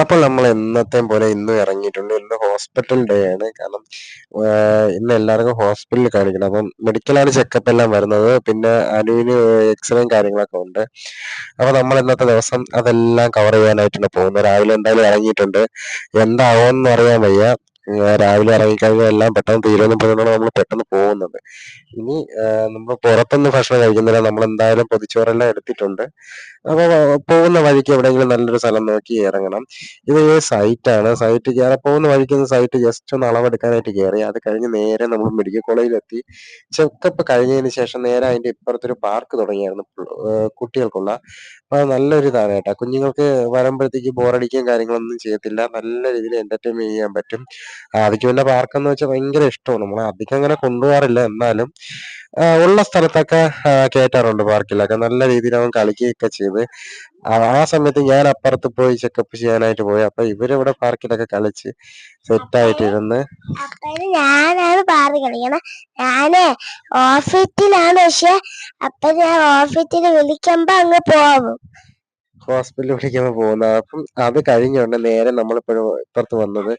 അപ്പോൾ നമ്മൾ എന്നത്തെയും പോലെ ഇന്നും ഇറങ്ങിയിട്ടുണ്ട്. ഇന്ന് ഹോസ്പിറ്റൽ ഡേ ആണ്. കാരണം ഇന്ന് എല്ലാവർക്കും ഹോസ്പിറ്റലിൽ കാണിക്കണം. അപ്പം മെഡിക്കലാണ് ചെക്കപ്പ് എല്ലാം വരുന്നത്. പിന്നെ അനുവിന് എക്സ്റേയും കാര്യങ്ങളൊക്കെ ഉണ്ട്. അപ്പൊ നമ്മൾ ഇന്നത്തെ ദിവസം അതെല്ലാം കവർ ചെയ്യാനായിട്ടാണ് പോകുന്നത്. രാവിലെ എന്തായാലും ഇറങ്ങിയിട്ടുണ്ട്. എന്താവോന്ന് അറിയാൻ വയ്യ. രാവിലെ ഇറങ്ങിക്കഴിഞ്ഞാൽ എല്ലാം പെട്ടെന്ന് തീരുമെന്ന് പറഞ്ഞാണ് നമ്മൾ പെട്ടെന്ന് പോകുന്നത്. ഇനി നമ്മൾ പുറത്തുനിന്ന് ഭക്ഷണം കഴിക്കുന്നില്ല. നമ്മൾ എന്തായാലും പൊതിച്ചോറെല്ലാം എടുത്തിട്ടുണ്ട്. അപ്പൊ പോകുന്ന വഴിക്ക് എവിടെയെങ്കിലും നല്ലൊരു സ്ഥലം നോക്കി ഇറങ്ങണം. ഇത് സൈറ്റാണ്. സൈറ്റ് കയറി പോകുന്ന വഴിക്ക് സൈറ്റ് ജസ്റ്റ് ഒന്ന് അളവെടുക്കാനായിട്ട് കയറി. അത് കഴിഞ്ഞ് നേരെ നമ്മൾ മെഡിക്കൽ കോളേജിലെത്തി. ചെക്കപ്പ് കഴിഞ്ഞതിന് ശേഷം നേരെ അതിന്റെ ഇപ്പുറത്തൊരു പാർക്ക് തുടങ്ങിയായിരുന്നു കുട്ടികൾക്കുള്ള. അപ്പൊ അത് നല്ലൊരു ഇതാണ് കേട്ടോ. കുഞ്ഞുങ്ങൾക്ക് വരുമ്പോഴത്തേക്ക് ബോറടിക്കുകയും കാര്യങ്ങളൊന്നും ചെയ്യത്തില്ല. നല്ല രീതിയിൽ എന്റർടൈൻമെന്റ് ചെയ്യാൻ പറ്റും. ആദിക്ക് പിന്നെ പാർക്ക് എന്ന് വെച്ചാൽ ഭയങ്കര ഇഷ്ടമാണ്. നമ്മൾ അധികം അങ്ങനെ കൊണ്ടുപോകാറില്ല. എന്നാലും ഉള്ള സ്ഥലത്തൊക്കെ കയറ്റാറുണ്ട് പാർക്കിലൊക്കെ. നല്ല രീതിയിൽ അവൻ കളിക്കുകയൊക്കെ ചെയ്ത് ആ സമയത്ത് ഞാൻ അപ്പുറത്ത് പോയി ചെക്കപ്പ് ചെയ്യാനായിട്ട് പോയി. അപ്പൊ ഇവരിവിടെ പാർക്കിലൊക്കെ കളിച്ച് സെറ്റായിട്ടിരുന്ന്. ഞാനാണ് പാറി കളിക്കണം. ഞാന് ഓഫീസിലാണ്. പക്ഷെ അപ്പൊ ഞാൻ ഓഫീസിൽ വിളിക്കുമ്പോ അങ്ങ് പോകും. ഹോസ്പിറ്റലിൽ വിളിക്കുമ്പോ പോകുന്നത്. അപ്പം അത് കഴിഞ്ഞുകൊണ്ട് നേരെ നമ്മളിപ്പോഴും ഇപ്പുറത്ത് വന്നത്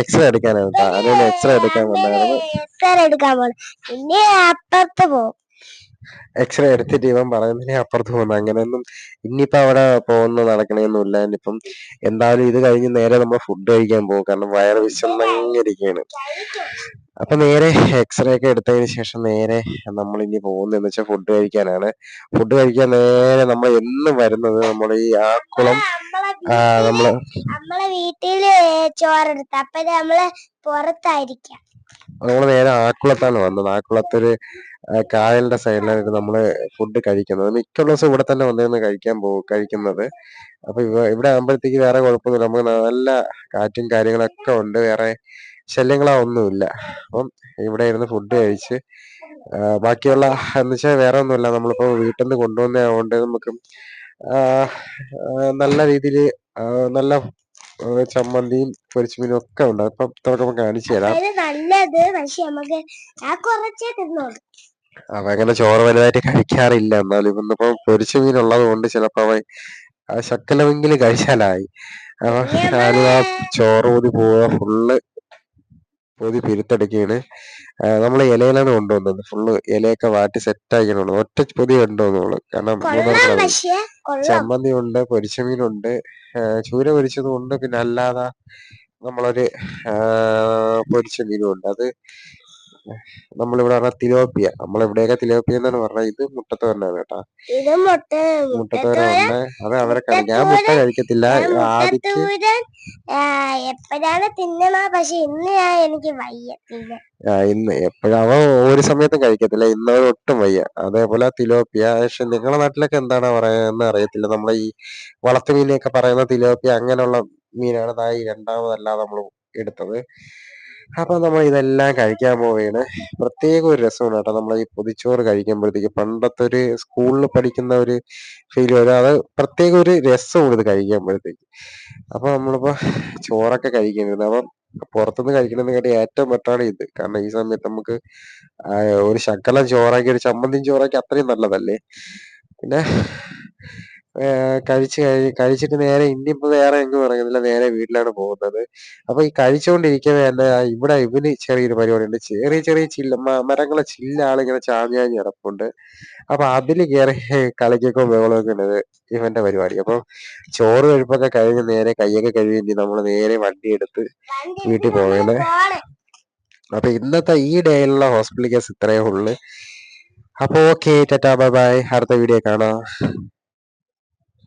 എക്സ്റേ എടുക്കാനാണ് കേട്ടോ. അതിന് എക്സ്റേ എടുക്കാൻ വന്നായിരുന്നു. എക്സ്റേ എടുക്കാൻ പോണം. പിന്നെ അപ്പുറത്ത് പോകും. എക്സ്റേ എടുത്തിട്ട് ഇവൻ പറയുന്നതിനെ അപ്പുറത്ത് പോകുന്നു. അങ്ങനെയൊന്നും ഇനിയിപ്പോ അവിടെ പോകുന്ന നടക്കണയൊന്നുമില്ല. ഇനിയിപ്പം എന്തായാലും ഇത് കഴിഞ്ഞ് നേരെ നമ്മൾ ഫുഡ് കഴിക്കാൻ പോകും. കാരണം വയറ് വിശന്നിരിക്കുകയാണ്. അപ്പൊ നേരെ എക്സ്റേ ഒക്കെ എടുത്തതിന് ശേഷം നേരെ നമ്മൾ ഇനി പോകുന്നതെന്ന് വെച്ചാൽ ഫുഡ് കഴിക്കാനാണ്. ഫുഡ് കഴിക്കാൻ നേരെ നമ്മൾ എന്നും വരുന്നത് നമ്മുടെ ഈ ആക്കുളം. നമ്മളെ വീട്ടില് ചോറെടുത്ത അപ്പൊ നമ്മള് പുറത്തായിരിക്കാം. നമ്മൾ നേരെ ആക്കുളത്താണ് വന്നത്. ആക്കുളത്തൊരു കായലിന്റെ സൈഡിലായിട്ട് നമ്മള് ഫുഡ് കഴിക്കുന്നത്. മിക്കുള്ള ദിവസം ഇവിടെ തന്നെ വന്നിരുന്ന് കഴിക്കുന്നത്. അപ്പൊ ഇവിടെ ആകുമ്പോഴത്തേക്ക് വേറെ കുഴപ്പമൊന്നുമില്ല. നമുക്ക് നല്ല കാറ്റും കാര്യങ്ങളൊക്കെ ഉണ്ട്. വേറെ ശല്യങ്ങളോ ഒന്നുമില്ല. അപ്പം ഇവിടെ ഇരുന്ന് ഫുഡ് കഴിച്ച് ബാക്കിയുള്ള എന്ന് വെച്ചാൽ വേറെ ഒന്നുമില്ല. നമ്മളിപ്പോ വീട്ടിൽ നിന്ന് കൊണ്ടുവന്ന ആയതുകൊണ്ട് നമുക്ക് നല്ല രീതിയിൽ നല്ല ചമ്മന്തിയും പൊരിച്ച മീനും ഒക്കെ ഉണ്ട്. അപ്പം നമുക്ക് കാണിച്ചു തരാം. അവ അങ്ങനെ ചോറ് വലുതായിട്ട് കഴിക്കാറില്ല. എന്നാലും ഇന്നിപ്പോ പൊരിച്ച മീൻ ഉള്ളത് കൊണ്ട് ചിലപ്പോ അവൻ ശക്കലമെങ്കിലും കഴിച്ചാലായി. അപ്പൊ ഞാനും ആ ചോറ് പൊതി പോവുക. ഫുള്ള് പൊതി പിരുത്തെടുക്കുകയാണ്. നമ്മൾ ഇലയിലാണ് കൊണ്ടുവന്നത്. ഫുള്ള് ഇലയൊക്കെ വാട്ടി സെറ്റ് ആക്കിയാണ്. ഒറ്റ പൊതി കൊണ്ടുവന്നോളൂ. കാരണം ചമ്മന്തി ഉണ്ട്, പൊരിച്ച മീനുണ്ട്, ചൂര പൊരിച്ചതും ഉണ്ട്. പിന്നെ അല്ലാതെ നമ്മളൊരു പൊരിച്ച മീനും ഉണ്ട്. അത് നമ്മളിവിടെ പറഞ്ഞ തിലോപ്പിയ. നമ്മളിവിടെയൊക്കെ തിലോപ്പിയ എന്നാണ് പറഞ്ഞത്. ഇത് മുട്ടത്തോരനാണ് കേട്ടാ. മുട്ടത്തോരനുണ്ട്. അത് അവരെ ഞാൻ മുട്ട കഴിക്കത്തില്ല. ആദിക്ക് എപ്പോഴാണ് തിന്നണ. പക്ഷെ ഇന്ന് എനിക്ക് വയ്യ. ഇന്ന് എപ്പോഴും അവൻ ഒരു സമയത്തും കഴിക്കത്തില്ല. ഇന്ന് അവൻ ഒട്ടും വയ്യ. അതേപോലെ തിലോപ്പിയ. പക്ഷെ നിങ്ങളുടെ നാട്ടിലൊക്കെ എന്താണ് പറയുന്നത് അറിയത്തില്ല. നമ്മളെ ഈ വളർത്തു മീനെയൊക്കെ പറയുന്ന തിലോപ്പിയ അങ്ങനെയുള്ള മീനാണ് തായി രണ്ടാമതല്ലാതെ നമ്മൾ എടുത്തത്. അപ്പൊ നമ്മൾ ഇതെല്ലാം കഴിക്കാൻ പോവുകയാണ്. പ്രത്യേക ഒരു രസമാണ് കേട്ടോ. നമ്മൾ ഈ പൊതിച്ചോറ് കഴിക്കുമ്പോഴത്തേക്ക് പണ്ടത്തെ ഒരു സ്കൂളിൽ പഠിക്കുന്ന ഒരു ഫീൽ വരും. അത് പ്രത്യേക ഒരു രസമാണ് ഇത് കഴിക്കുമ്പോഴത്തേക്ക്. അപ്പൊ നമ്മളിപ്പോ ചോറൊക്കെ കഴിക്കുന്നത്. അപ്പം പുറത്തുനിന്ന് കഴിക്കണമെന്ന് ഏറ്റവും ബെറ്ററാണ് ഇത്. കാരണം ഈ സമയത്ത് നമുക്ക് ഒരു ശകലം ചോറാക്കി ഒരു ചമ്മന്തിയും ചോറാക്കി അത്രയും നല്ലതല്ലേ. പിന്നെ കഴിച്ചിട്ട് നേരെ ഇനിയിപ്പോ വേറെ എങ്ങും ഇറങ്ങുന്നില്ല. നേരെ വീട്ടിലാണ് പോകുന്നത്. അപ്പൊ ഈ കഴിച്ചുകൊണ്ടിരിക്കവേ തന്നെ ഇവിടെ ഇവന് ചെറിയൊരു പരിപാടിയുണ്ട്. ചെറിയ ചെറിയ മരങ്ങളെ ചില്ലാളിങ്ങനെ ചാഞ്ഞാഞ്ഞ് കിടപ്പുണ്ട്. അപ്പൊ അതില് കയറി കളിക്കൊക്കെ ബഹളമൊക്കെ ഉണ്ട് ഇവന്റെ പരിപാടി. അപ്പൊ ചോറ് കഴിപ്പൊക്കെ കഴിഞ്ഞ് നേരെ കയ്യൊക്കെ കഴുകി നമ്മൾ നേരെ വണ്ടി എടുത്ത് വീട്ടിൽ പോവുകയാണ്. അപ്പൊ ഇന്നത്തെ ഈ ഡേയിലുള്ള ഹോസ്പിറ്റൽ കേസ് ഇത്രയേ ഉള്ളു. അപ്പൊ ഓക്കെ, ടാറ്റാ ബൈ ബൈ. അടുത്ത വീഡിയോ കാണാം.